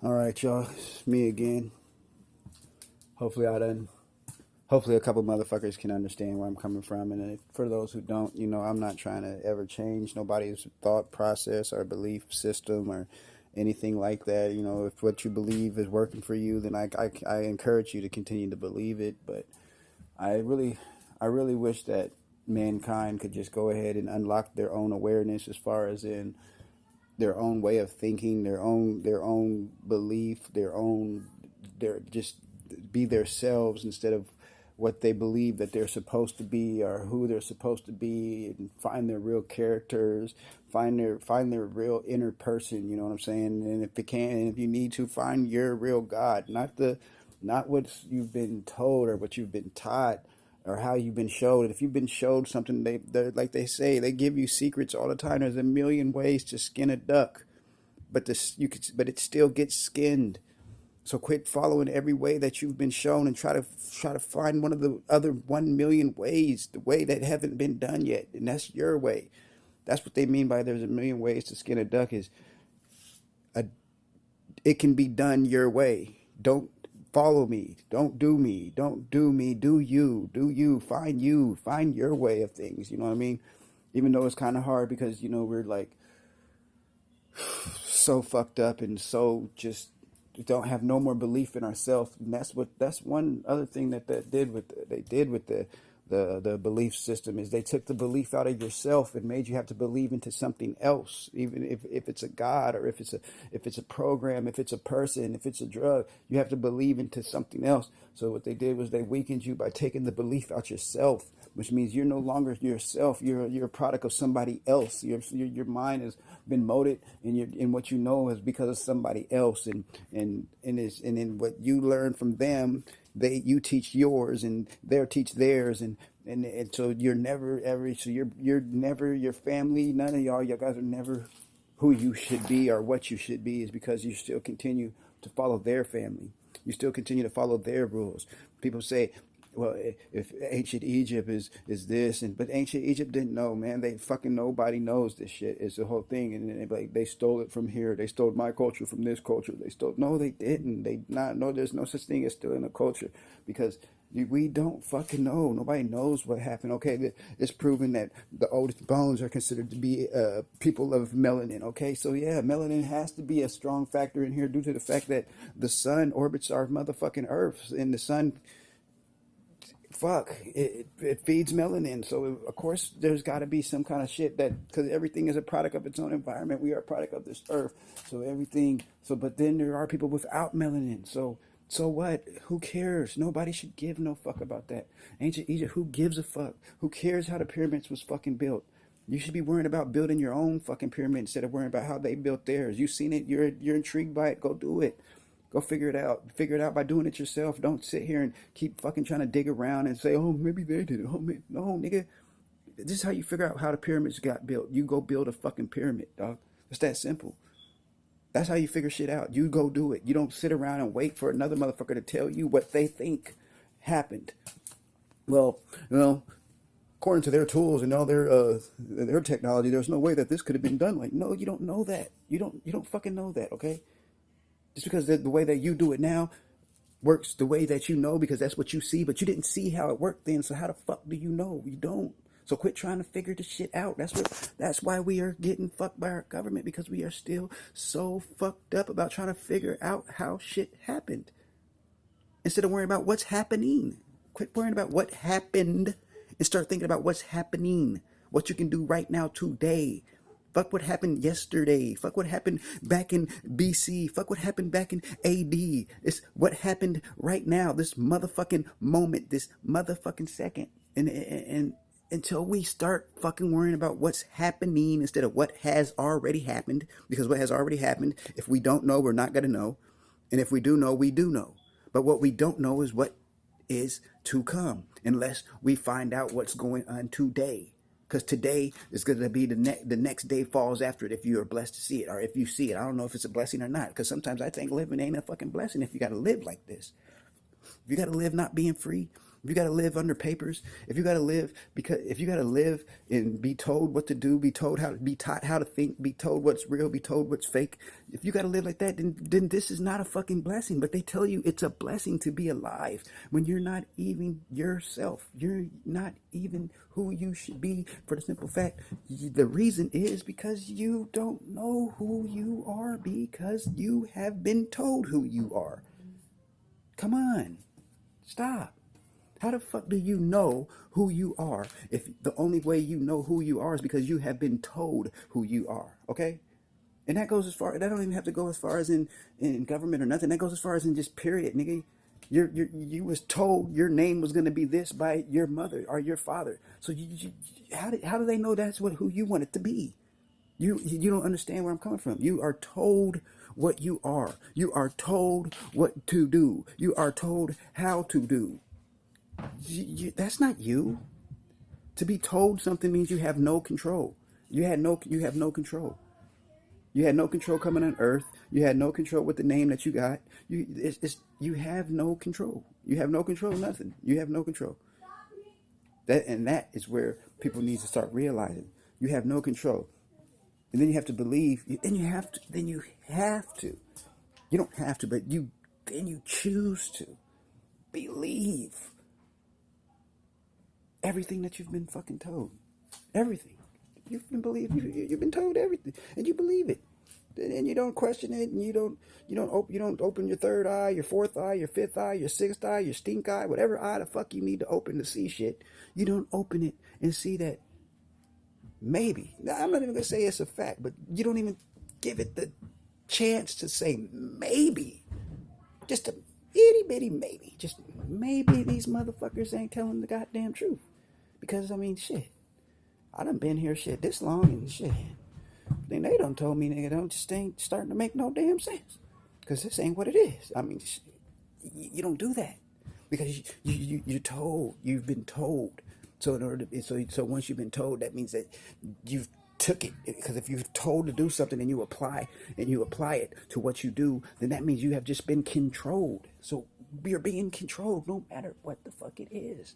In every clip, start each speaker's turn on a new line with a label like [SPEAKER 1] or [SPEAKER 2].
[SPEAKER 1] All right, y'all. It's me again. Hopefully, I done. Hopefully, a couple motherfuckers can understand where I'm coming from. And for those who don't, I'm not trying to ever change nobody's thought process or belief system or anything like that. If what you believe is working for you, then I encourage you to continue to believe it. But I really, I really wish that mankind could just go ahead and unlock their own awareness as far as in their own way of thinking, their own belief, their just be themselves instead of what they believe that they're supposed to be or who they're supposed to be, and find their real characters, find their real inner person. You know what I'm saying? And if they can, and if you need to, find your real God, not what you've been told or what you've been taught or how you've been showed. If you've been showed something, they're like they say, they give you secrets all the time. There's a million ways to skin a duck, but but it still gets skinned. So quit following every way that you've been shown and try to find one of the other 1 million ways, the way that haven't been done yet, and that's your way. That's what they mean by there's a million ways to skin a duck. Is a it can be done your way. Don't follow me. Don't do me. Don't do me. Do you. Do you. Find you. Find your way of things. You know what I mean? Even though it's kind of hard because, we're like so fucked up and so just don't have no more belief in ourselves. And that's one other thing they did with the belief system is they took the belief out of yourself and made you have to believe into something else, even if it's a god or if it's a program, if it's a person, if it's a drug, you have to believe into something else. So what they did was they weakened you by taking the belief out yourself, which means you're no longer yourself. You're a product of somebody else. Your mind has been molded, and what you know is because of somebody else, and then what you learn from them, you teach yours, and they teach theirs, and so you're never ever. So you're never your family. None of y'all guys are never who you should be or what you should be, is because you still continue to follow their family. You still continue to follow their rules. People say, well, if ancient Egypt is this, but ancient Egypt didn't know, man. They fucking nobody knows this shit. It's the whole thing, and then they stole it from here. They stole my culture from this culture. They stole. No, they didn't. They not. No, there's no such thing as stealing a culture, because we don't fucking know. Nobody knows what happened. Okay, it's proven that the oldest bones are considered to be people of melanin. Okay, so yeah, melanin has to be a strong factor in here due to the fact that the sun orbits our motherfucking Earth, and the sun, it feeds melanin. So of course there's got to be some kind of shit, that because everything is a product of its own environment. We are a product of this earth. So everything, but then there are people without melanin. So what? Who cares? Nobody should give no fuck about that. Ancient Egypt, who gives a fuck? Who cares how the pyramids was fucking built? You should be worrying about building your own fucking pyramid instead of worrying about how they built theirs. You've seen it. You're intrigued by it. Go do it. Go figure it out. Figure it out by doing it yourself. Don't sit here and keep fucking trying to dig around and say, oh, maybe they did it. Oh, maybe. No, nigga. This is how you figure out how the pyramids got built. You go build a fucking pyramid, dog. It's that simple. That's how you figure shit out. You go do it. You don't sit around and wait for another motherfucker to tell you what they think happened. Well, according to their tools and all their technology, there's no way that this could have been done. Like, no, you don't know that. You don't fucking know that, okay? Just because the way that you do it now works the way that you know, because that's what you see, but you didn't see how it worked then. So how the fuck do you know? You don't. So quit trying to figure this shit out. That's why we are getting fucked by our government, because we are still so fucked up about trying to figure out how shit happened. Instead of worrying about what's happening. Quit worrying about what happened and start thinking about what's happening. What you can do right now today. Fuck what happened yesterday. Fuck what happened back in BC. Fuck what happened back in AD. It's what happened right now. This motherfucking moment. This motherfucking second. And until we start fucking worrying about what's happening instead of what has already happened, because what has already happened, if we don't know, we're not going to know. And if we do know, we do know. But what we don't know is what is to come, unless we find out what's going on today. Because today is going to be the next day falls after it, if you are blessed to see it, or if you see it. I don't know if it's a blessing or not, because sometimes I think living ain't a fucking blessing if you got to live like this. If you got to live not being free, If you got to live under papers, if you got to live and be told what to do, be told how to be taught how to think, be told what's real, be told what's fake. If you got to live like that, then this is not a fucking blessing. But they tell you it's a blessing to be alive when you're not even yourself. You're not even who you should be, for the simple fact the reason is because you don't know who you are because you have been told who you are. Come on. Stop. How the fuck do you know who you are if the only way you know who you are is because you have been told who you are, okay? And that goes as far, that don't even have to go as far as in government or nothing. That goes as far as in just period, nigga. You was told your name was going to be this by your mother or your father. So how do they know that's who you want it to be? You don't understand where I'm coming from. You are told what you are. You are told what to do. You are told how to do. That's not you. To be told something means you have no control. You have no control. You had no control coming on earth. You had no control with the name that you got. You have no control. You have no control of nothing. You have no control. That is where people need to start realizing you have no control. And then you have to believe. Then you have to. You don't have to, but then you choose to believe everything that you've been fucking told. Everything. You've been told everything, and you believe it, and you don't question it, and you don't open your third eye, your fourth eye, your fifth eye, your sixth eye, your stink eye, whatever eye the fuck you need to open to see shit. You don't open it and see that maybe. Now, I'm not even gonna say it's a fact, but you don't even give it the chance to say maybe, just a itty bitty maybe, just maybe these motherfuckers ain't telling the goddamn truth, because I mean shit. I done been here shit this long and shit. Then they done told me, nigga, don't just ain't starting to make no damn sense. Because this ain't what it is. I mean, you don't do that. Because you're told, you've been told. So in order to, so once you've been told, that means that you've took it. Because if you're told to do something and you apply it to what you do, then that means you have just been controlled. So you're being controlled no matter what the fuck it is.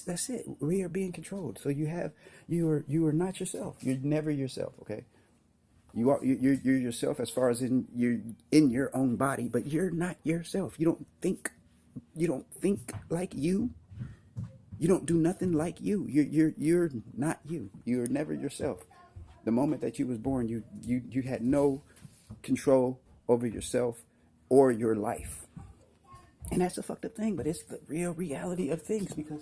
[SPEAKER 1] That's it. We are being controlled. So you are not yourself. You're never yourself. Okay. You're yourself as far as you're in your own body, but you're not yourself. You don't think like you. You don't do nothing like you. You're not you. You're never yourself. The moment that you was born, you had no control over yourself or your life. And that's a fucked up thing, but it's the real reality of things, because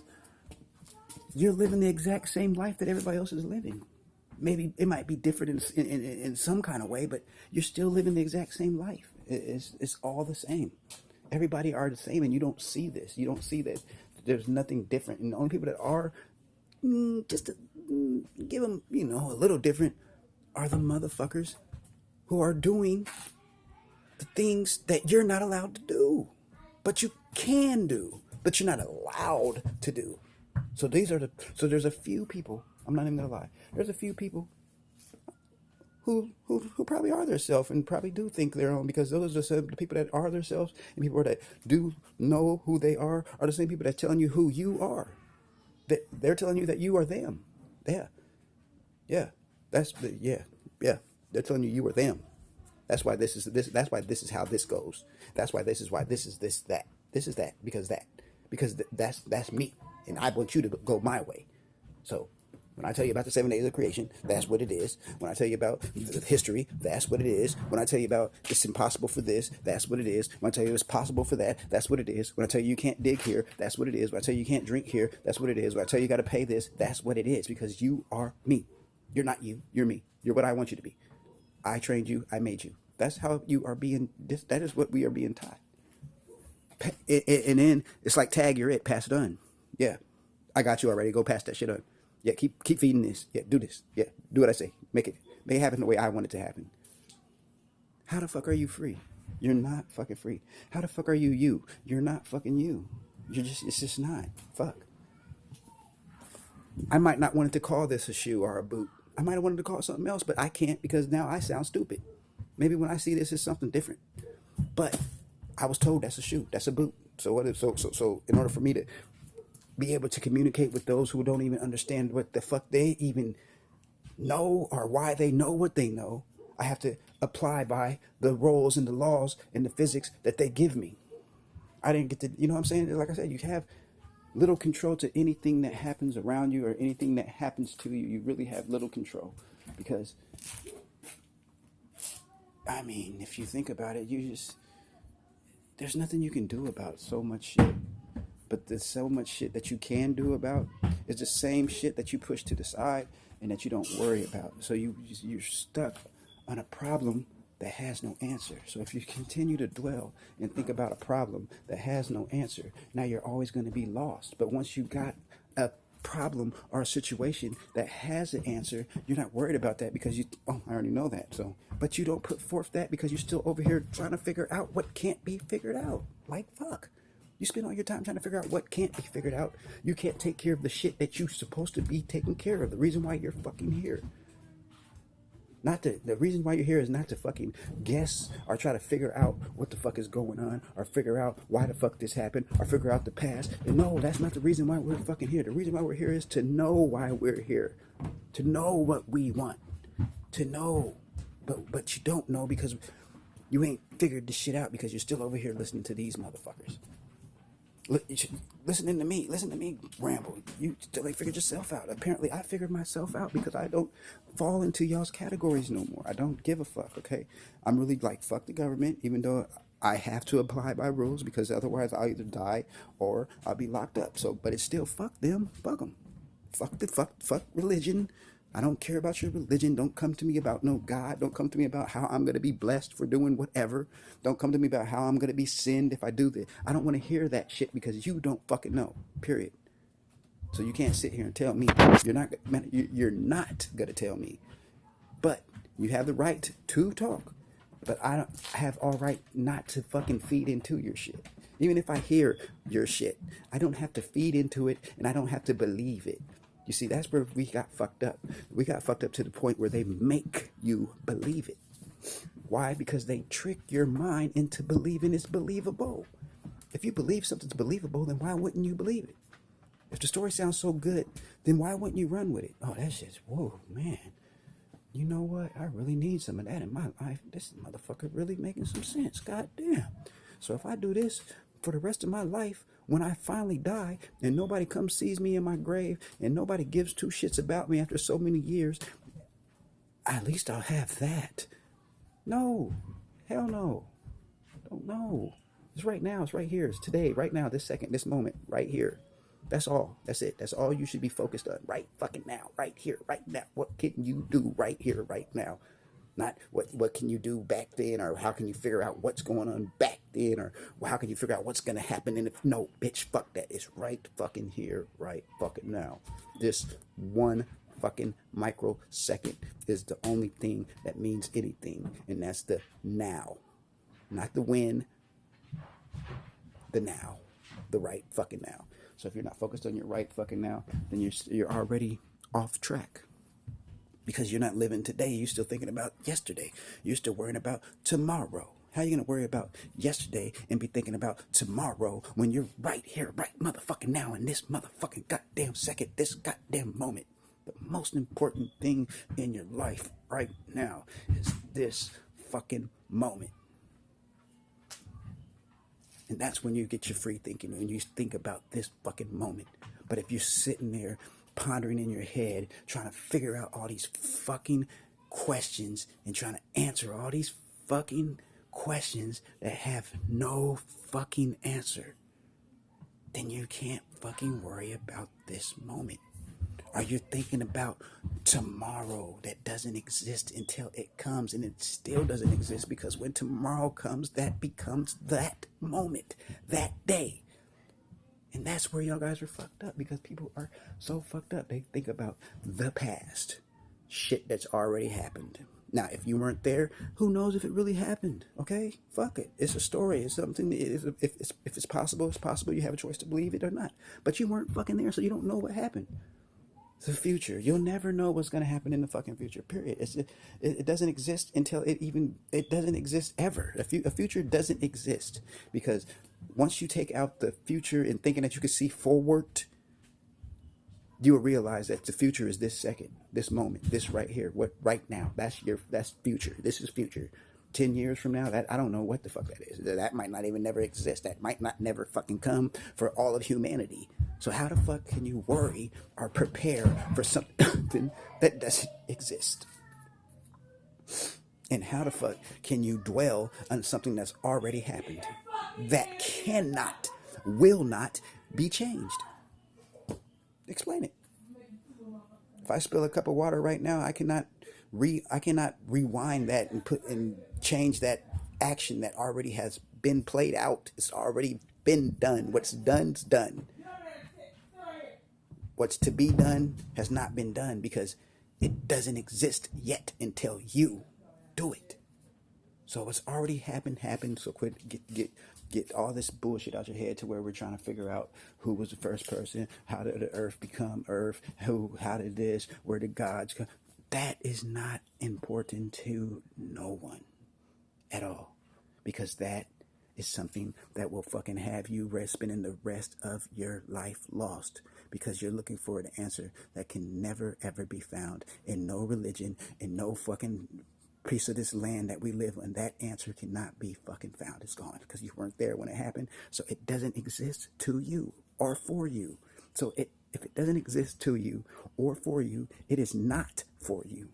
[SPEAKER 1] you're living the exact same life that everybody else is living. Maybe it might be different in some kind of way, but you're still living the exact same life. It's all the same. Everybody are the same, and you don't see this. You don't see that there's nothing different. And the only people that are, just to give them, a little different, are the motherfuckers who are doing the things that you're not allowed to do, but you can do, but you're not allowed to do. So there's a few people, I'm not even gonna lie, there's a few people who probably are their self and probably do think their own, because those are the people that are their selves, and people that do know who they are the same people that telling you who you are. They're telling you that you are them. Yeah. They're telling you are them. That's why this is this. That's why this is how this goes. That's why this is why this is this that. This is that because that's me. And I want you to go my way. So when I tell you about the 7 days of creation, that's what it is. When I tell you about history, that's what it is. When I tell you about it's impossible for this, that's what it is. When I tell you it's possible for that, that's what it is. When I tell you you can't dig here, that's what it is. When I tell you you can't drink here, that's what it is. When I tell you you got to pay this, that's what it is. Because you are me. You're not you. You're me. You're what I want you to be. I trained you. I made you. That's how you are being. That is what we are being taught. And then it's like tag, you're it, pass it on. Yeah, I got you already. Go pass that shit on. Yeah, keep feeding this. Yeah, do this. Yeah, do what I say. Make it happen the way I want it to happen. How the fuck are you free? You're not fucking free. How the fuck are you you? You're not fucking you. It's just not. Fuck. I might not wanted to call this a shoe or a boot. I might have wanted to call it something else, but I can't because now I sound stupid. Maybe when I see this, it's something different. But I was told that's a shoe, that's a boot. So what? So in order for me to be able to communicate with those who don't even understand what the fuck they even know or why they know what they know. I have to apply by the rules and the laws and the physics that they give me. I didn't get to, you know what I'm saying? Like I said, you have little control to anything that happens around you or anything that happens to you. You really have little control because, I mean, if you think about it, there's nothing you can do about so much shit. But there's so much shit that you can do about is the same shit that you push to the side and that you don't worry about. So you're stuck on a problem that has no answer. So if you continue to dwell and think about a problem that has no answer, now you're always going to be lost. But once you got a problem or a situation that has an answer, you're not worried about that because I already know that. So, but you don't put forth that because you're still over here trying to figure out what can't be figured out. Like, fuck. You spend all your time trying to figure out what can't be figured out. You can't take care of the shit that you're supposed to be taking care of. The reason why you're fucking here. The reason why you're here is not to fucking guess or try to figure out what the fuck is going on or figure out why the fuck this happened or figure out the past. And no, that's not the reason why we're fucking here. The reason why we're here is to know why we're here. To know what we want. To know. But you don't know because you ain't figured this shit out because you're still over here listening to these motherfuckers. Listen to me ramble. You still ain't figured yourself out. Apparently I figured myself out because I don't fall into y'all's categories no more. I don't give a fuck, okay? I'm really like, fuck the government, even though I have to apply by rules because otherwise I'll either die or I'll be locked up. So, but it's still fuck them, fuck them. Fuck religion. I don't care about your religion. Don't come to me about no God. Don't come to me about how I'm going to be blessed for doing whatever. Don't come to me about how I'm going to be sinned if I do this. I don't want to hear that shit because you don't fucking know, period. So you can't sit here and tell me. You're not going to tell me. But you have the right to talk. But I don't have all right not to fucking feed into your shit. Even if I hear your shit, I don't have to feed into it and I don't have to believe it. You see, that's where we got fucked up. We got fucked up to the point where they make you believe it. Why? Because they trick your mind into believing it's believable. If you believe something's believable, then why wouldn't you believe it? If the story sounds so good, then why wouldn't you run with it? Oh, that shit's, whoa, man. You know what? I really need some of that in my life. This motherfucker really making some sense. God damn. So if I do this for the rest of my life, when I finally die and nobody comes sees me in my grave and nobody gives two shits about me after so many years, at least I'll have that. No. Hell no. Don't know. It's right now. It's right here. It's today. Right now. This second. This moment. Right here. That's all. That's it. That's all you should be focused on. Right fucking now. Right here. Right now. What can you do right here. Right now? Not what can you do back then, or how can you figure out what's going on back then, or how can you figure out what's gonna happen in if no, bitch, fuck that. It's right fucking here, right fucking now. This one fucking microsecond is the only thing that means anything, and that's the now. Not the when, the now. The right fucking now. So if you're not focused on your right fucking now, then you're already off track. Because you're not living today, you're still thinking about yesterday. You're still worrying about tomorrow. How are you going to worry about yesterday and be thinking about tomorrow when you're right here, right motherfucking now in this motherfucking goddamn second, this goddamn moment? The most important thing in your life right now is this fucking moment. And that's when you get your free thinking, when you think about this fucking moment. But if you're sitting there pondering in your head, trying to figure out all these fucking questions and trying to answer all these fucking questions that have no fucking answer, then you can't fucking worry about this moment. Or you're thinking about tomorrow that doesn't exist until it comes, and it still doesn't exist because when tomorrow comes, that becomes that moment, that day. And that's where y'all guys are fucked up, because people are so fucked up. They think about the past, shit that's already happened. Now, if you weren't there, who knows if it really happened? Okay, fuck it. It's a story. It's something. If it's possible, it's possible. You have a choice to believe it or not. But you weren't fucking there, so you don't know what happened. It's the future. You'll never know what's going to happen in the fucking future, period. It doesn't exist until it doesn't exist ever. A future doesn't exist, because once you take out the future and thinking that you can see forward, you will realize that the future is this second, this moment, this right here, what right now. That's future. This is future. 10 years from now, that I don't know what the fuck that is. That might not even never exist. That might not never fucking come for all of humanity. So how the fuck can you worry or prepare for something that doesn't exist? And how the fuck can you dwell on something that's already happened that cannot, will not be changed? Explain it. If I spill a cup of water right now, I cannot rewind that and put and change that action that already has been played out. It's already been done. What's done's done. What's to be done has not been done because it doesn't exist yet until you do it. So what's already happened. So quit get all this bullshit out your head to where we're trying to figure out who was the first person, how did the earth become earth, how did this, where did gods come. That is not important to no one at all, because that is something that will fucking have you spending the rest of your life lost, because you're looking for an answer that can never ever be found in no religion, in no fucking piece of this land that we live on. That answer cannot be fucking found. It's gone because you weren't there when it happened. So it doesn't exist to you or for you. So if it doesn't exist to you or for you, it is not for you.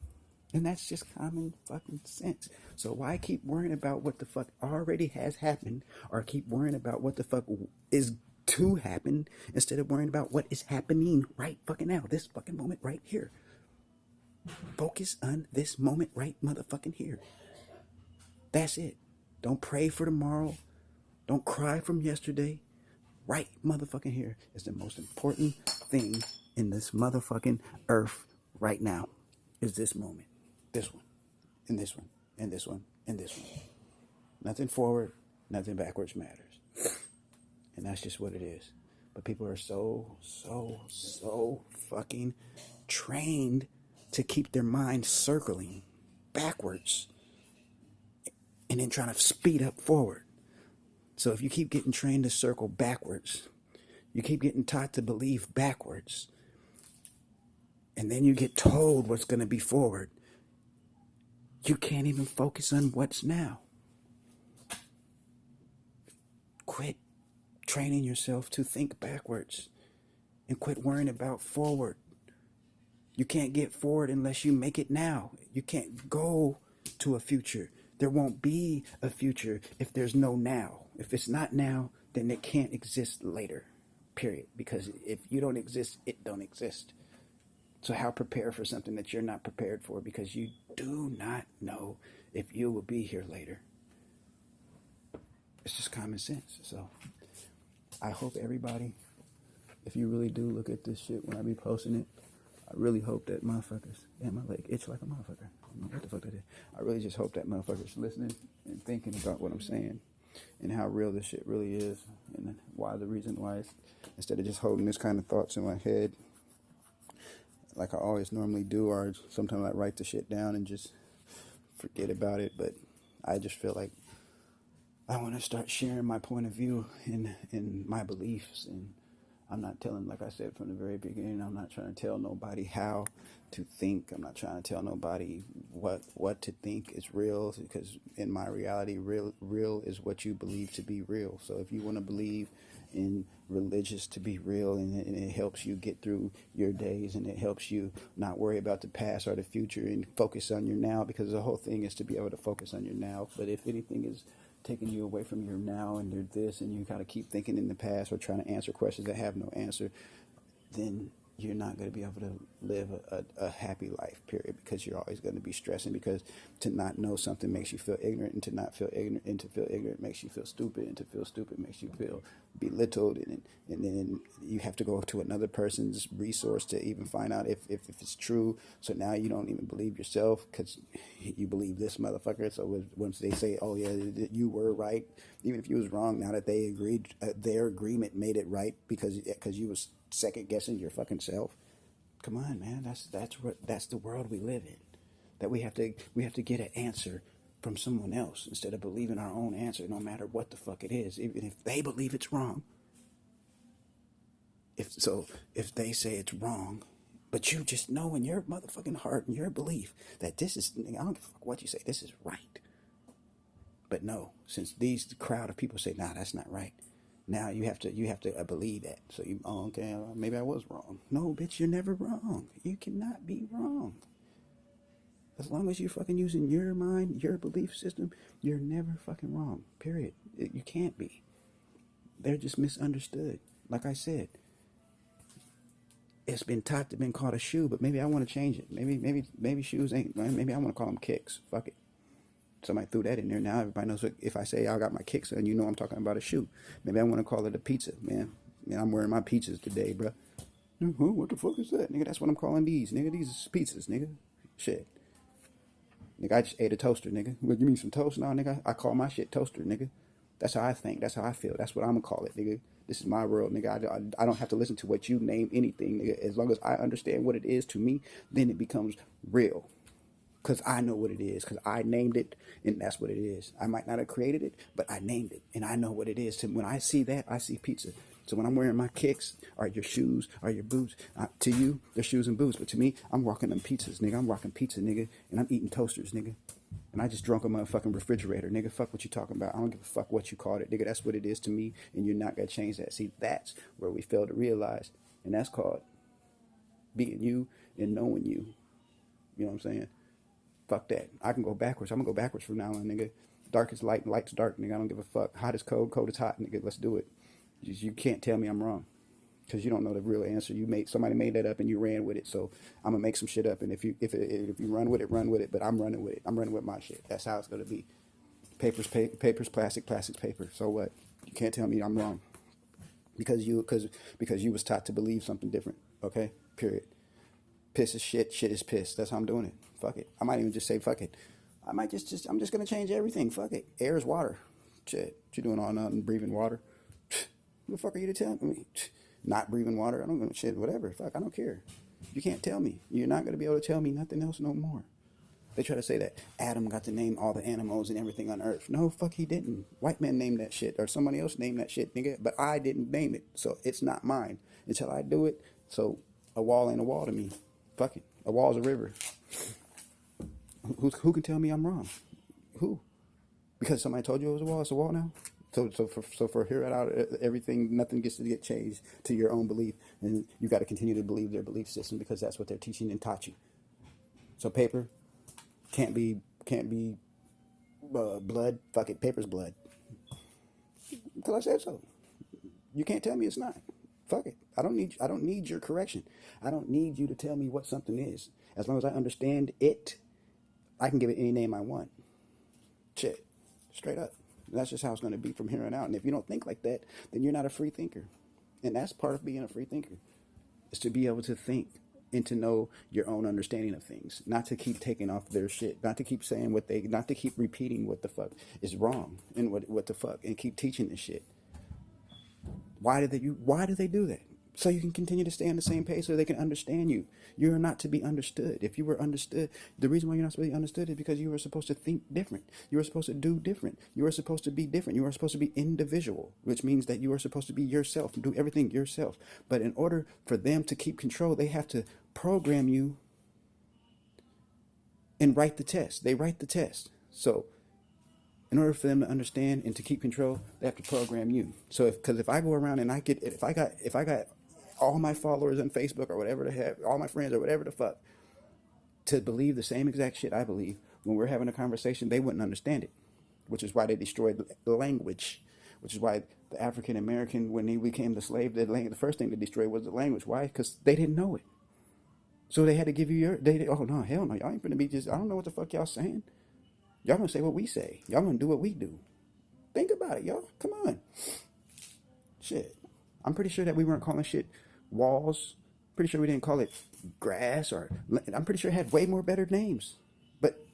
[SPEAKER 1] And that's just common fucking sense. So why keep worrying about what the fuck already has happened, or keep worrying about what the fuck is to happen, instead of worrying about what is happening right fucking now, this fucking moment right here. Focus on this moment right motherfucking here. That's it. Don't pray for tomorrow. Don't cry from yesterday. Right motherfucking here is the most important thing in this motherfucking earth right now. Is this moment. This one. And this one. And this one. And this one. Nothing forward. Nothing backwards matters. And that's just what it is. But people are so fucking trained to keep their mind circling backwards and then trying to speed up forward. So if you keep getting trained to circle backwards, you keep getting taught to believe backwards, and then you get told what's going to be forward, you can't even focus on what's now. Quit training yourself to think backwards and quit worrying about forward. You can't get forward unless you make it now. You can't go to a future. There won't be a future if there's no now. If it's not now, then it can't exist later, period. Because if you don't exist, it don't exist. So how prepare for something that you're not prepared for, because you do not know if you will be here later? It's just common sense. So I hope everybody, if you really do look at this shit when I be posting it, I really hope that motherfuckers, damn, my leg itch like a motherfucker. I don't know what the fuck that is. I really just hope that motherfuckers listening and thinking about what I'm saying and how real this shit really is, and why the reason why it's, instead of just holding this kind of thoughts in my head like I always normally do, or sometimes I write the shit down and just forget about it. But I just feel like I want to start sharing my point of view and my beliefs. And I'm not telling, like I said from the very beginning, I'm not trying to tell nobody how to think. I'm not trying to tell nobody what to think is real, because in my reality, real is what you believe to be real. So if you want to believe in religious to be real, and it helps you get through your days, and it helps you not worry about the past or the future and focus on your now, because the whole thing is to be able to focus on your now. But if anything is taking you away from your now and you're this, and you gotta keep thinking in the past or trying to answer questions that have no answer, then you're not going to be able to live a happy life, period, because you're always going to be stressing, because to not know something makes you feel ignorant, and to not feel ignorant, and to feel ignorant makes you feel stupid, and to feel stupid makes you feel belittled, and then you have to go to another person's resource to even find out if it's true. So now you don't even believe yourself, because you believe this motherfucker. So once they say, oh yeah, you were right, even if you was wrong, now that they agreed, their agreement made it right because you was second guessing your fucking self. Come on, man. That's the world we live in. That we have to get an answer from someone else instead of believing our own answer, no matter what the fuck it is, even if they believe it's wrong. If they say it's wrong, but you just know in your motherfucking heart and your belief that this is, I don't give a fuck what you say, this is right. But no, since these crowd of people say, nah, that's not right. Now you have to believe that. So you, oh, okay, maybe I was wrong. No, bitch, you're never wrong. You cannot be wrong. As long as you're fucking using your mind, your belief system, you're never fucking wrong. Period. You can't be. They're just misunderstood. Like I said, it's been taught to been called a shoe, but maybe I want to change it. Maybe shoes ain't. Maybe I want to call them kicks. Fuck it. Somebody threw that in there. Now everybody knows if I say I got my kicks on, you know I'm talking about a shoe. Maybe I want to call it a pizza, man. Man, I'm wearing my pizzas today, bro. What the fuck is that, nigga? That's what I'm calling these, nigga. These is pizzas, nigga. Shit. Nigga, I just ate a toaster, nigga. What, you mean some toast? No, nigga. I call my shit toaster, nigga. That's how I think. That's how I feel. That's what I'm gonna call it, nigga. This is my world, nigga. I don't have to listen to what you name anything, nigga. As long as I understand what it is to me, then it becomes real. Because I know what it is. Because I named it, and that's what it is. I might not have created it, but I named it, and I know what it is. So when I see that, I see pizza. So when I'm wearing my kicks, or your shoes, or your boots, to you, they're shoes and boots. But to me, I'm rocking them pizzas, nigga. I'm rocking pizza, nigga. And I'm eating toasters, nigga. And I just drunk a motherfucking refrigerator, nigga. Fuck what you talking about. I don't give a fuck what you called it, nigga. That's what it is to me, and you're not gonna change that. See, that's where we fail to realize, and that's called being you and knowing you. You know what I'm saying? Fuck that. I can go backwards. I'm gonna go backwards from now on, nigga. Dark is light and light's dark, nigga. I don't give a fuck. Hot is cold, cold is hot, nigga. Let's do it. You can't tell me I'm wrong. Because you don't know the real answer. Somebody made that up and you ran with it. So I'm gonna make some shit up, and if you run with it, run with it. But I'm running with it. I'm running with my shit. That's how it's gonna be. Papers, plastic, plastics, paper. So what? You can't tell me I'm wrong. Because you was taught to believe something different. Okay? Period. Piss is shit. Shit is piss. That's how I'm doing it. Fuck it. I might even just say fuck it. I'm just gonna change everything. Fuck it. Air is water. Shit. You doing all nothing? Breathing water. Who the fuck are you to tell me? Not breathing water. I don't give a shit. Whatever. Fuck. I don't care. You can't tell me. You're not gonna be able to tell me nothing else no more. They try to say that Adam got to name all the animals and everything on Earth. No, fuck, he didn't. White man named that shit, or somebody else named that shit, nigga. But I didn't name it, so it's not mine until I do it. So a wall ain't a wall to me. Fuck it. A wall's a river. Who can tell me I'm wrong? Who? Because somebody told you it was a wall. It's a wall now. So for here out, everything, nothing gets to get changed to your own belief, and you got to continue to believe their belief system because that's what they're teaching and taught you. So paper can't be blood. Fuck it, paper's blood. Until I said so. You can't tell me it's not. Fuck it. I don't need your correction. I don't need you to tell me what something is. As long as I understand it, I can give it any name I want. Shit. Straight up. That's just how it's going to be from here on out. And if you don't think like that, then you're not a free thinker. And that's part of being a free thinker, is to be able to think and to know your own understanding of things. Not to keep taking off their shit. Not to keep saying not to keep repeating what the fuck is wrong and what the fuck, and keep teaching this shit. Why do they do that? So you can continue to stay on the same page so they can understand you. You are not to be understood. If you were understood, the reason why you're not supposed to be understood is because you were supposed to think different. You were supposed to do different. You were supposed to be different. You were supposed to be individual, which means that you are supposed to be yourself, do everything yourself. But in order for them to keep control, they have to program you and write the test. They write the test. So in order for them to understand and to keep control, they have to program you. So if I go around and if I got all my followers on Facebook or whatever they have, all my friends or whatever the fuck, to believe the same exact shit I believe, when we're having a conversation, they wouldn't understand it, which is why they destroyed the language, which is why the African American, when he became the slave, the first thing to destroy was the language. Why? Because they didn't know it. So they had to give you oh no, hell no, y'all ain't finna be just, I don't know what the fuck y'all saying. Y'all gonna say what we say. Y'all gonna do what we do. Think about it, y'all. Come on. Shit. I'm pretty sure that we weren't calling shit walls. Pretty sure we didn't call it grass, or I'm pretty sure it had way more better names. But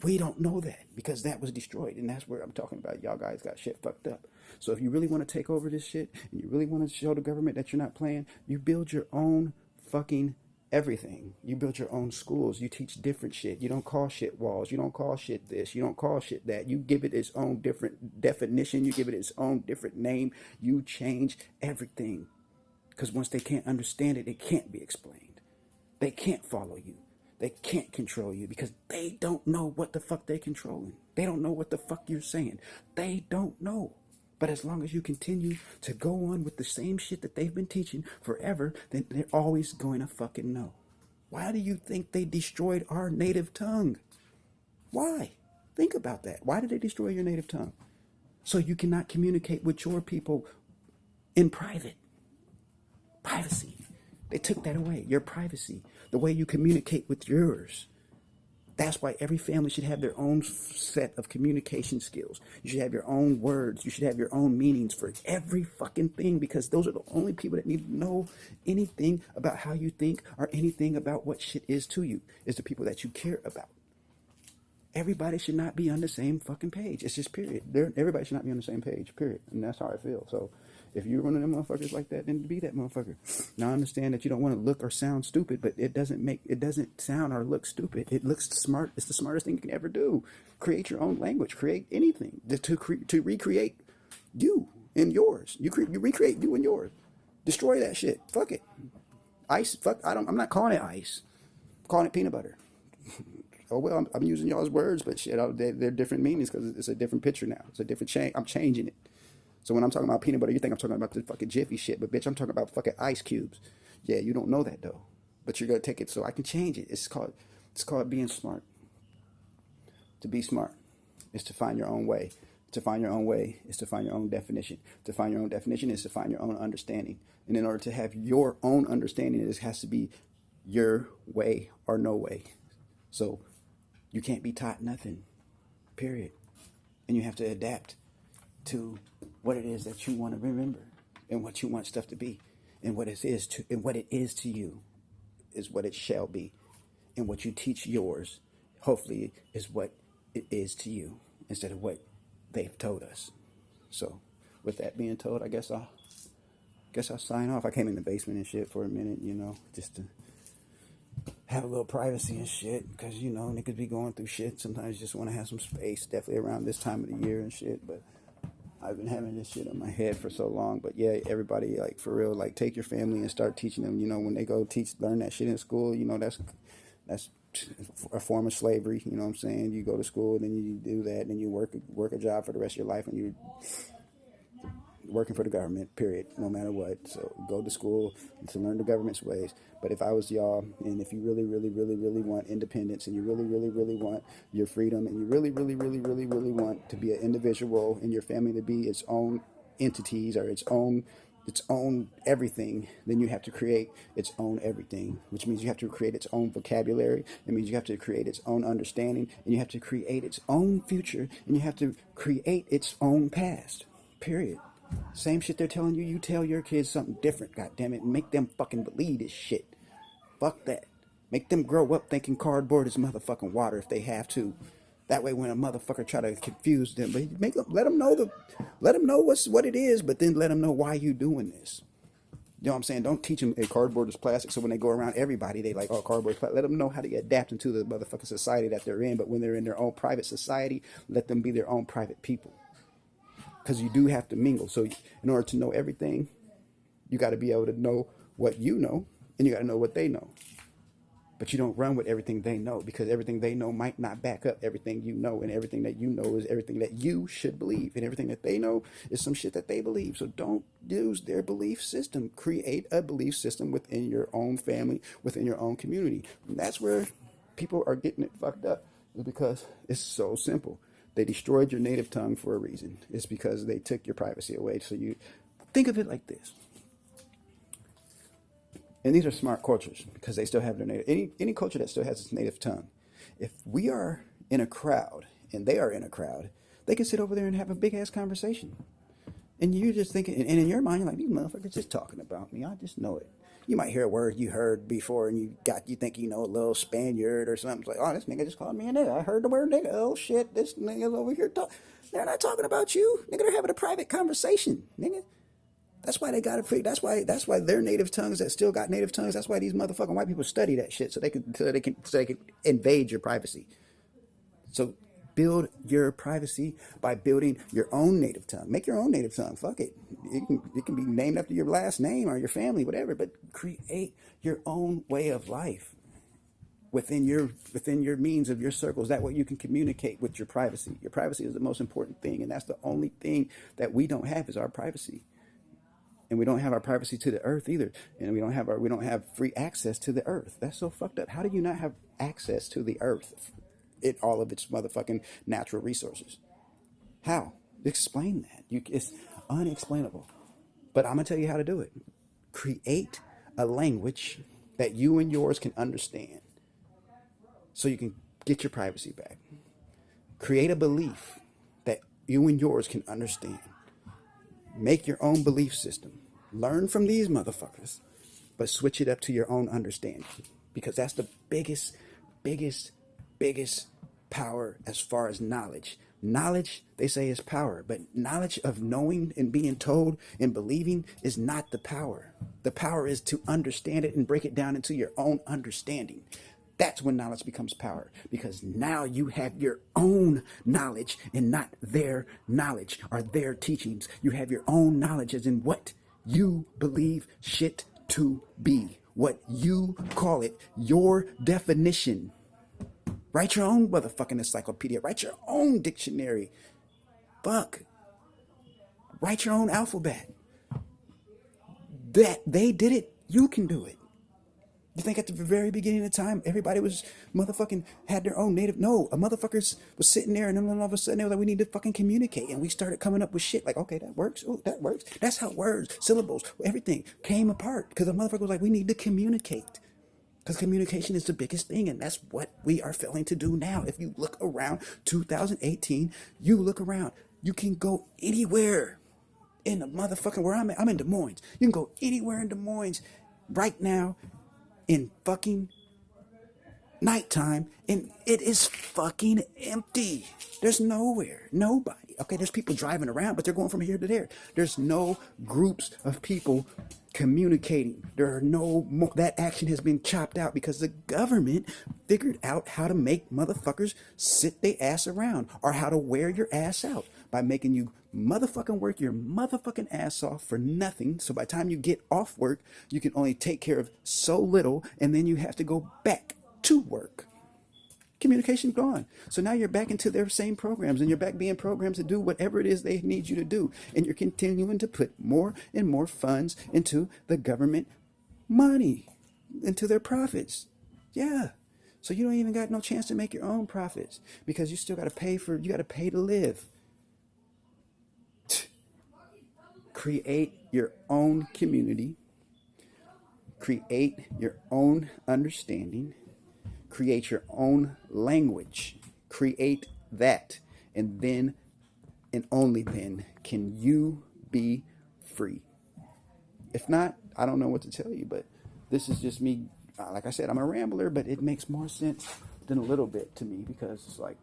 [SPEAKER 1] we don't know that because that was destroyed. And that's where I'm talking about. Y'all guys got shit fucked up. So if you really want to take over this shit and you really want to show the government that you're not playing, you build your own fucking everything. You build your own schools. You teach different shit. You don't call shit walls. You don't call shit this. You don't call shit that. You give it its own different definition. You give it its own different name. You change everything. Because once they can't understand it, it can't be explained. They can't follow you. They can't control you because they don't know what the fuck they're controlling. They don't know what the fuck you're saying. They don't know. But as long as you continue to go on with the same shit that they've been teaching forever, then they're always going to fucking know. Why do you think they destroyed our native tongue? Why? Think about that. Why did they destroy your native tongue? So you cannot communicate with your people in private. Privacy. They took that away. Your privacy. The way you communicate with yours. That's why every family should have their own set of communication skills. You should have your own words. You should have your own meanings for every fucking thing, because those are the only people that need to know anything about how you think or anything about what shit is to you, is the people that you care about. Everybody should not be on the same fucking page. It's just period. Everybody should not be on the same page, period. And that's how I feel. So if you're one of them motherfuckers like that, then be that motherfucker. Now I understand that you don't want to look or sound stupid, but it doesn't sound or look stupid. It looks smart. It's the smartest thing you can ever do. Create your own language. Create anything to recreate you and yours. You recreate you and yours. Destroy that shit. Fuck it. Ice. Fuck. I'm not calling it ice. I'm calling it peanut butter. Oh well, I'm using y'all's words, but shit, they're different meanings because it's a different picture now. It's a different change. I'm changing it. So when I'm talking about peanut butter, you think I'm talking about the fucking Jiffy shit, but bitch, I'm talking about fucking ice cubes. Yeah, you don't know that though, but you're gonna take it so I can change it. It's called being smart. To be smart is to find your own way. To find your own way is to find your own definition. To find your own definition is to find your own understanding. And in order to have your own understanding, it has to be your way or no way. So you can't be taught nothing, period. And you have to adapt to what it is that you want to remember and what you want stuff to be, and what it is to you is what it shall be, and what you teach yours hopefully is what it is to you instead of what they've told us. So with that being told, I guess I'll sign off. I came in the basement and shit for a minute, just to have a little privacy and shit, because niggas be going through shit. Sometimes you just want to have some space, definitely around this time of the year and shit. But I've been having this shit on my head for so long. But yeah, everybody, like, for real, like, take your family and start teaching them. When they go learn that shit in school, that's a form of slavery. You know what I'm saying? You go to school, then you do that, and then you work a job for the rest of your life, and you working for the government, period, no matter what. So go to school to learn the government's ways. But if I was y'all, and if you really, really, really, really want independence, and you really, really, really want your freedom, and you really, really, really, really, really want to be an individual and your family to be its own entities or its own everything, then you have to create its own everything, which means you have to create its own vocabulary. It means you have to create its own understanding, and you have to create its own future, and you have to create its own past, period. Same shit they're telling you, you tell your kids something different, goddammit, and make them fucking believe this shit. Fuck that. Make them grow up thinking cardboard is motherfucking water if they have to. That way when a motherfucker try to confuse them, but let them know what it is, but then let them know why you doing this. You know what I'm saying? Don't teach them cardboard is plastic, so when they go around everybody, they like, oh, cardboard is plastic. Let them know how to adapt into the motherfucking society that they're in, but when they're in their own private society, let them be their own private people. Because you do have to mingle. So in order to know everything, you got to be able to know what you know, and you got to know what they know. But you don't run with everything they know, because everything they know might not back up everything you know, and everything that you know is everything that you should believe, and everything that they know is some shit that they believe. So don't use their belief system. Create a belief system within your own family, within your own community. And that's where people are getting it fucked up, is because it's so simple. They destroyed your native tongue for a reason. It's because they took your privacy away. So you think of it like this. And these are smart cultures because they still have their native. Any culture that still has its native tongue. If we are in a crowd and they are in a crowd, they can sit over there and have a big ass conversation. And you're just thinking, and in your mind, you're like, these motherfuckers just talking about me. I just know it. You might hear a word you heard before, and you think you know a little Spaniard or something. It's like, oh, this nigga just called me a nigga. I heard the word nigga. Oh shit, this nigga's over here they're not talking about you, nigga. They're having a private conversation, nigga. That's why they got it. That's why their native tongues that still got native tongues. That's why these motherfucking white people study that shit so they can invade your privacy. So build your privacy by building your own native tongue. Make your own native tongue. Fuck it. It can be named after your last name or your family, whatever, but create your own way of life within your means of your circles. That way you can communicate with your privacy. Your privacy is the most important thing, and that's the only thing that we don't have is our privacy. And we don't have our privacy to the earth either. And we don't have free access to the earth. That's so fucked up. How do you not have access to the earth? All of its motherfucking natural resources. How? Explain that. It's unexplainable. But I'm gonna tell you how to do it. Create a language that you and yours can understand, so you can get your privacy back. Create a belief that you and yours can understand. Make your own belief system. Learn from these motherfuckers, but switch it up to your own understanding, because that's the biggest power as far as knowledge. Knowledge, they say, is power, but knowledge of knowing and being told and believing is not the power. The power is to understand it and break it down into your own understanding. That's when knowledge becomes power, because now you have your own knowledge and not their knowledge or their teachings. You have your own knowledge as in what you believe shit to be, what you call it, your definition. Write your own motherfucking encyclopedia. Write your own dictionary. Fuck. Write your own alphabet. That they did it, you can do it. You think at the very beginning of time, everybody was motherfucking had their own native? No, a motherfuckers was sitting there, and then all of a sudden they were like, we need to fucking communicate. And we started coming up with shit like, okay, that works. Oh, that works. That's how words, syllables, everything came apart, because the motherfucker was like, we need to communicate. Because communication is the biggest thing, and that's what we are failing to do now. If you look around 2018, you look around, you can go anywhere in the motherfucking, where I'm at. I'm in Des Moines. You can go anywhere in Des Moines right now in fucking nighttime, and it is fucking empty. There's nowhere, nobody. Okay, there's people driving around, but they're going from here to there. There's no groups of people communicating. There are no more. That action has been chopped out because the government figured out how to make motherfuckers sit their ass around, or how to wear your ass out by making you motherfucking work your motherfucking ass off for nothing. So by the time you get off work, you can only take care of so little, and then you have to go back to work. Communication gone. So now you're back into their same programs, and you're back being programmed to do whatever it is they need you to do. And you're continuing to put more and more funds into the government money, into their profits. Yeah. So you don't even got no chance to make your own profits, because you still got to pay to live. Create your own community. Create your own understanding. Create your own language. Create that. And then, and only then, can you be free. If not, I don't know what to tell you, but this is just me. Like I said, I'm a rambler, but it makes more sense than a little bit to me, because it's like,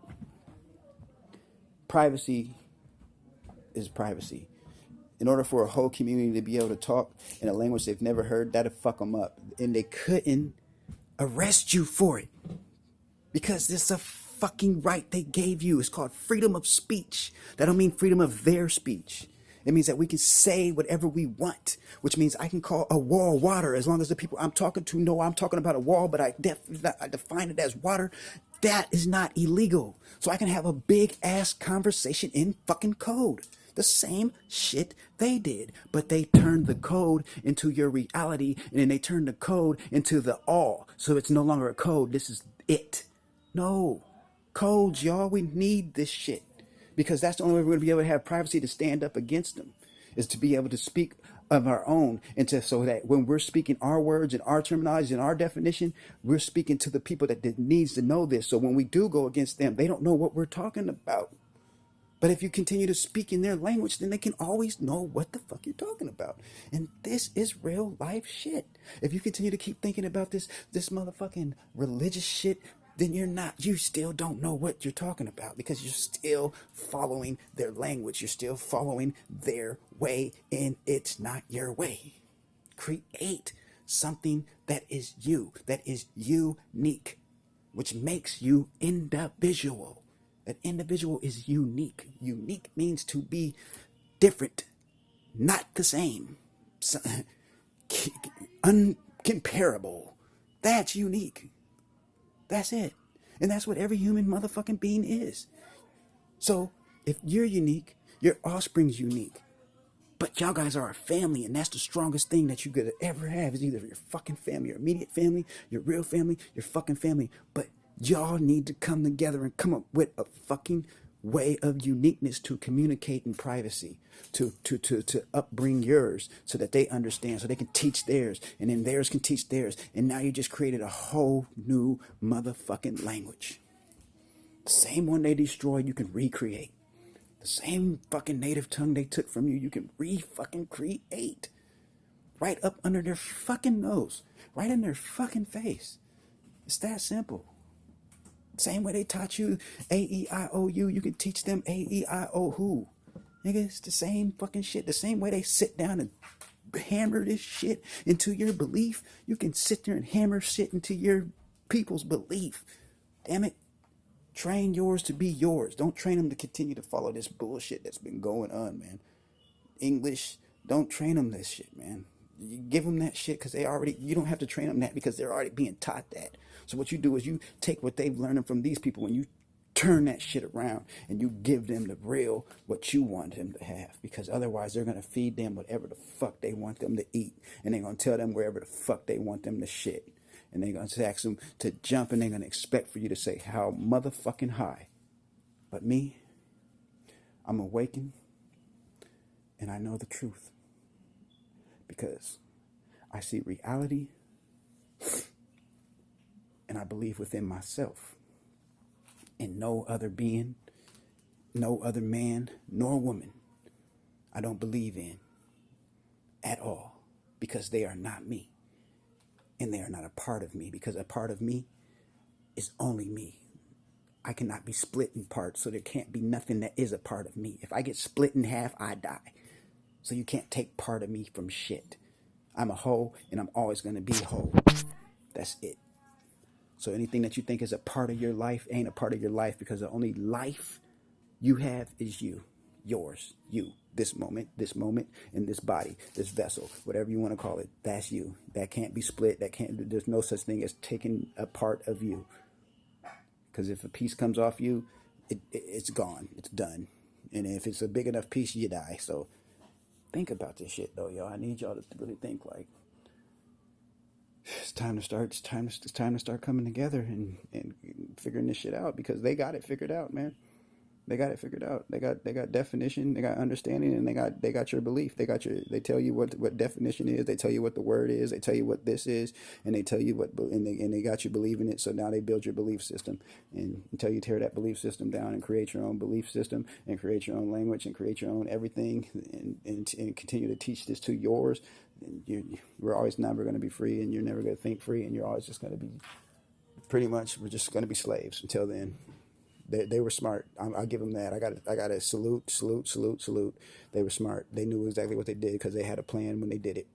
[SPEAKER 1] privacy is privacy. In order for a whole community to be able to talk in a language they've never heard, that'd fuck them up. And they couldn't arrest you for it, because it's a fucking right they gave you. It's called freedom of speech. That don't mean freedom of their speech. It means that we can say whatever we want, which means I can call a wall water as long as the people I'm talking to know I'm talking about a wall, but I define it as water. That is not illegal. So I can have a big ass conversation in fucking code. The same shit they did, but they turned the code into your reality, and then they turned the code into the all. So it's no longer a code. This is it. No. Codes, y'all. We need this shit, because that's the only way we're going to be able to have privacy to stand up against them, is to be able to speak of our own, and so that when we're speaking our words and our terminology and our definition, we're speaking to the people that needs to know this. So when we do go against them, they don't know what we're talking about. But if you continue to speak in their language, then they can always know what the fuck you're talking about. And this is real life shit. If you continue to keep thinking about this motherfucking religious shit, then you still don't know what you're talking about, because you're still following their language. You're still following their way, and it's not your way. Create something that is you, that is unique, which makes you individual. An individual is unique. Unique means to be different, not the same, uncomparable. That's unique. That's it. And that's what every human motherfucking being is. So if you're unique, your offspring's unique. But y'all guys are a family, and that's the strongest thing that you could ever have is either your fucking family, your immediate family, your real family, your fucking family. But y'all need to come together and come up with a fucking way of uniqueness to communicate in privacy, to upbring yours so that they understand, so they can teach theirs, and then theirs can teach theirs. And now you just created a whole new motherfucking language. The same one they destroyed, you can recreate. The same fucking native tongue they took from you, you can re-fucking create. Right up under their fucking nose. Right in their fucking face. It's that simple. Same way they taught you A-E-I-O-U, you can teach them A-E-I-O-Who. Nigga, it's the same fucking shit. The same way they sit down and hammer this shit into your belief, you can sit there and hammer shit into your people's belief. Damn it. Train yours to be yours. Don't train them to continue to follow this bullshit that's been going on, man. English, don't train them this shit, man. You give them that shit because you don't have to train them that because they're already being taught that. So what you do is you take what they've learned from these people and you turn that shit around and you give them the real, what you want them to have. Because otherwise they're going to feed them whatever the fuck they want them to eat. And they're going to tell them wherever the fuck they want them to shit. And they're going to ask them to jump and they're going to expect for you to say, how motherfucking high. But me, I'm awakened and I know the truth. Because I see reality and I believe within myself. And no other being, no other man, nor woman, I don't believe in at all. Because they are not me. And they are not a part of me, because a part of me is only me. I cannot be split in parts, so there can't be nothing that is a part of me. If I get split in half, I die. So you can't take part of me from shit. I'm a whole, and I'm always going to be whole. That's it. So anything that you think is a part of your life ain't a part of your life, because the only life you have is you. Yours, you, this moment, in this body, this vessel, whatever you want to call it, that's you. That can't be split. There's no such thing as taking a part of you. Because if a piece comes off you, it's gone. It's done. And if it's a big enough piece, you die. So think about this shit, though, y'all. I need y'all to really think like it's time to start coming together and figuring this shit out, because they got it figured out, man. They got it figured out. They got definition, they got understanding, and they got your belief. They tell you what definition is. They tell you what the word is. They tell you what this is, and they tell you and they got you believing it. So now they build your belief system, and until you tear that belief system down and create your own belief system and create your own language and create your own everything, and continue to teach this to yours, we're always never going to be free, and you're never going to think free, and you're always just going to be we're just going to be slaves until then. They were smart. I'll give them that. I got to salute. They were smart. They knew exactly what they did because they had a plan when they did it.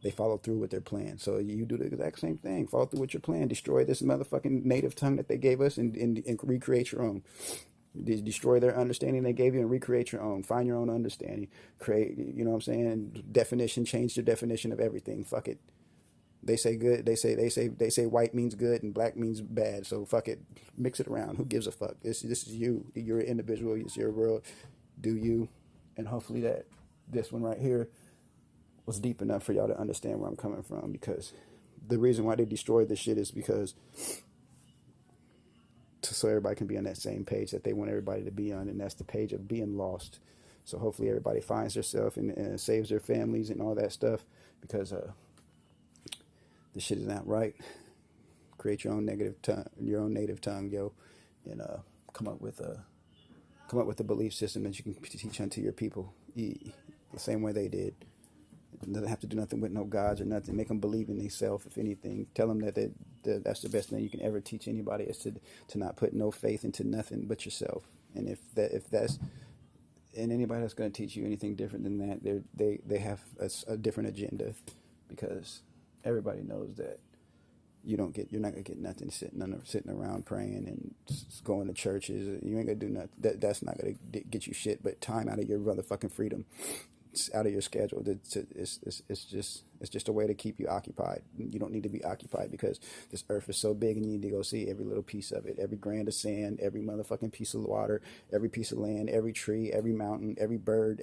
[SPEAKER 1] They followed through with their plan. So you do the exact same thing. Follow through with your plan. Destroy this motherfucking native tongue that they gave us and recreate your own. Destroy their understanding they gave you and recreate your own. Find your own understanding. Create, you know what I'm saying? Definition, change your definition of everything. Fuck it. They say good. They say white means good and black means bad. So fuck it. Mix it around. Who gives a fuck? This is you. You're an individual. It's your world. Do you? And hopefully that this one right here was deep enough for y'all to understand where I'm coming from. Because the reason why they destroyed this shit is because so everybody can be on that same page that they want everybody to be on, and that's the page of being lost. So hopefully everybody finds themselves and saves their families and all that stuff, because this shit is not right. Create your own native tongue, yo, and come up with a belief system that you can teach unto your people, the same way they did. It doesn't have to do nothing with no gods or nothing. Make them believe in themselves. If anything, tell them that that's the best thing you can ever teach anybody, is to not put no faith into nothing but yourself. And if that's and anybody that's going to teach you anything different than that, they have a different agenda, because everybody knows that you're not gonna get nothing sitting around praying and going to churches. You ain't gonna do nothing. That's not gonna get you shit. But time out of your motherfucking freedom, it's out of your schedule. It's just a way to keep you occupied. You don't need to be occupied because this earth is so big and you need to go see every little piece of it, every grain of sand, every motherfucking piece of water, every piece of land, every tree, every mountain, every bird,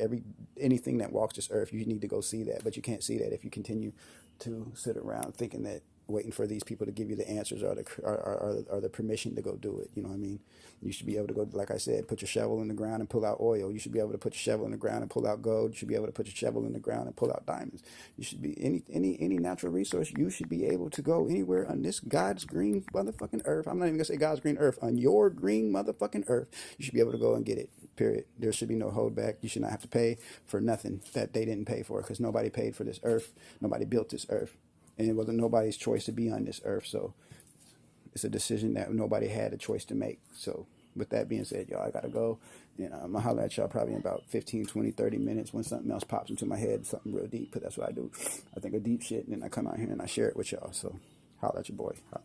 [SPEAKER 1] anything that walks this earth. You need to go see that, but you can't see that if you continue to sit around thinking that waiting for these people to give you the answers or the permission to go do it. You know what I mean? You should be able to go, like I said, put your shovel in the ground and pull out oil. You should be able to put your shovel in the ground and pull out gold. You should be able to put your shovel in the ground and pull out diamonds. You should be any natural resource. You should be able to go anywhere on this God's green motherfucking earth. I'm not even gonna say God's green earth, on your green motherfucking earth. You should be able to go and get it. Period. There should be no holdback. You should not have to pay for nothing that they didn't pay for, because nobody paid for this earth. Nobody built this earth. And it wasn't nobody's choice to be on this earth. So it's a decision that nobody had a choice to make. So with that being said, y'all, I got to go. And I'm going to holler at y'all probably in about 15, 20, 30 minutes when something else pops into my head, something real deep, because that's what I do. I think of deep shit, and then I come out here and I share it with y'all. So holler at your boy. Holler.